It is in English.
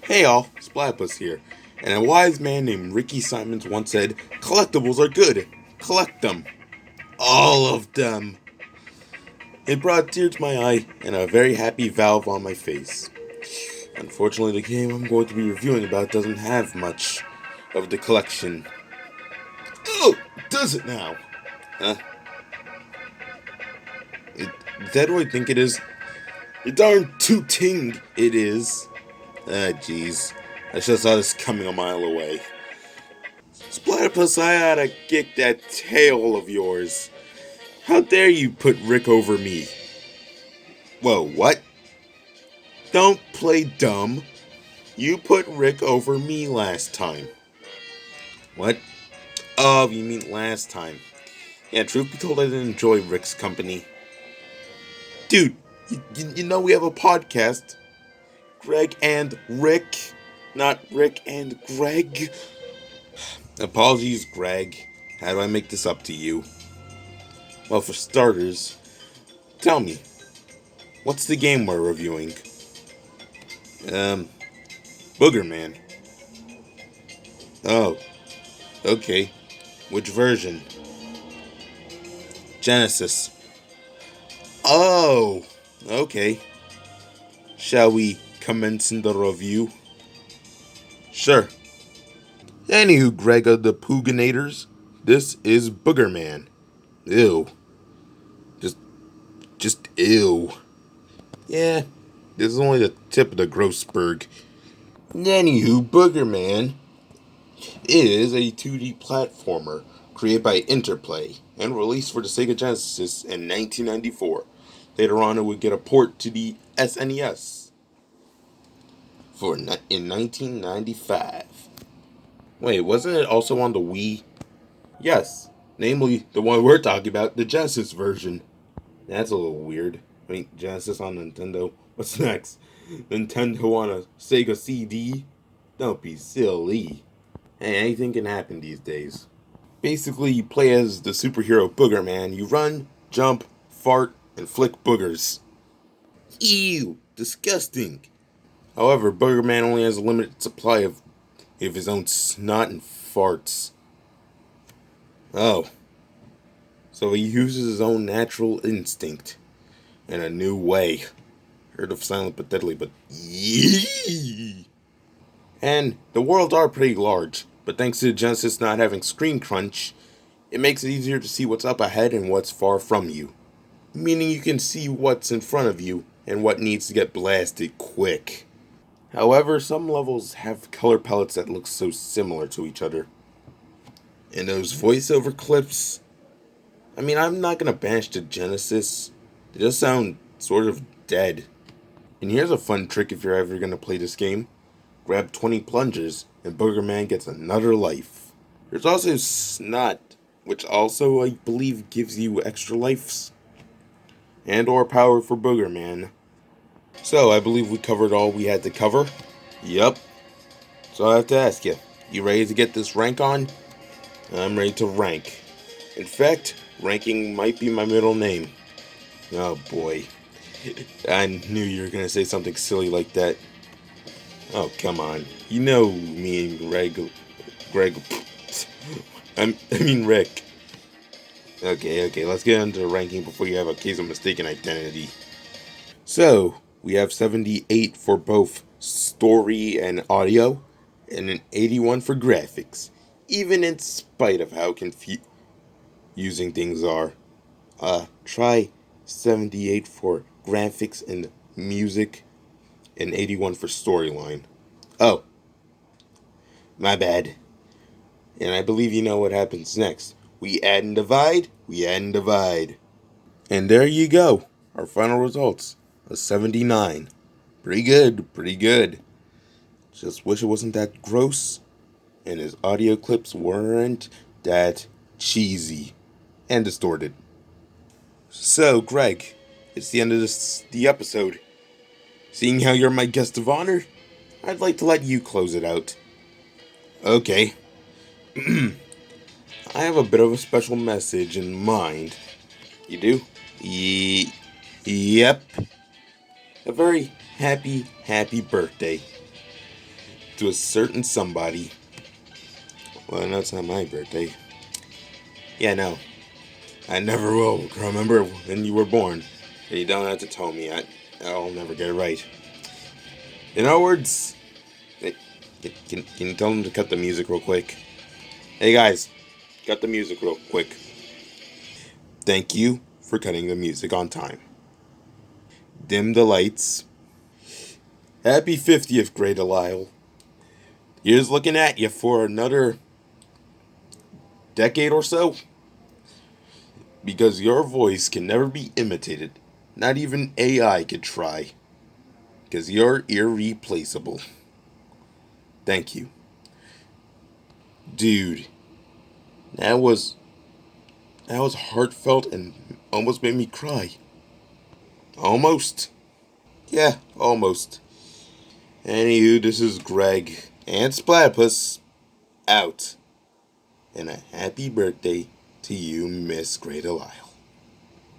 Hey all, Splatypus here, and a wise man named Rikki Simons once said, "Collectibles are good. Collect them. All of them." It brought a tear to my eye and a very happy valve on my face. Unfortunately, the game I'm going to be reviewing about doesn't have much of the collection. Oh, does it now? Huh? Is that what I think it is? You darn tooting it is. Ah, jeez. I should have saw this coming a mile away. Splatypus, I oughta kick that tail of yours. How dare you put Rick over me? Whoa, what? Don't play dumb. You put Rick over me last time. What? Oh, you mean last time. Yeah, truth be told, I didn't enjoy Rick's company. Dude, you know we have a podcast. Greg and Rick, not Rick and Greg. Apologies, Greg. How do I make this up to you? Well, for starters, tell me, what's the game we're reviewing? Boogerman. Oh, okay. Which version? Genesis. Oh, okay. Shall we commence in the review? Sure. Anywho, Greg of the Pooganators, this is Boogerman. Ew. Just ew. Yeah, this is only the tip of the Grossberg. Anywho, Boogerman is a 2D platformer created by Interplay and released for the Sega Genesis in 1994. Later on, it would get a port to the SNES in 1995. Wait, wasn't it also on the Wii? Yes, namely the one we're talking about, the Genesis version. That's a little weird. I mean, Genesis on Nintendo. What's next? Nintendo on a Sega CD? Don't be silly. Hey, anything can happen these days. Basically, you play as the superhero Boogerman. You run, jump, fart, and flick boogers. Ew, disgusting. However, Boogerman only has a limited supply of his own snot and farts. Oh. So he uses his own natural instinct in a new way. Heard of silent but deadly, but yee. And the worlds are pretty large, but thanks to Genesis not having screen crunch, it makes it easier to see what's up ahead and what's far from you. Meaning you can see what's in front of you and what needs to get blasted quick. However, some levels have color palettes that look so similar to each other. And those voiceover clips, I mean, I'm not gonna bash the Genesis. They just sound sort of dead. And here's a fun trick if you're ever gonna play this game. Grab 20 plunges, and Boogerman gets another life. There's also Snot, which also, I believe, gives you extra lives. And or power for Boogerman. So, I believe we covered all we had to cover. Yup. So I have to ask you ready to get this rank on? I'm ready to rank. In fact, ranking might be my middle name. Oh boy. I knew you were going to say something silly like that. Oh, come on. You know me and Greg. I mean Rick. Okay, let's get into the ranking before you have a case of mistaken identity. So, we have 78 for both story and audio, and an 81 for graphics, even in spite of how confusing things are. Try 78 for graphics and music, and 81 for storyline. Oh, my bad. And I believe you know what happens next. We add and divide, And there you go, our final results, a 79. Pretty good. Just wish it wasn't that gross, and his audio clips weren't that cheesy and distorted. So, Greg, it's the end of the episode. Seeing how you're my guest of honor, I'd like to let you close it out. Okay. I have a bit of a special message in mind. You do? Yep. A very happy birthday. to a certain somebody. Well, no, it's not my birthday. Yeah, no. I never will remember when you were born. And you don't have to tell me. I'll never get it right. In other words, can you tell them to cut the music real quick? Hey guys, cut the music real quick. Thank you for cutting the music on time. Dim the lights. Happy 50th grade, Lyle. Here's looking at you for another decade or so. Because your voice can never be imitated. Not even AI could try. Because you're irreplaceable. Thank you. Dude, that was heartfelt and almost made me cry. Almost. Yeah, almost. Anywho, this is Greg and Splatypus out. And a happy birthday to you, Miss Great Lyle.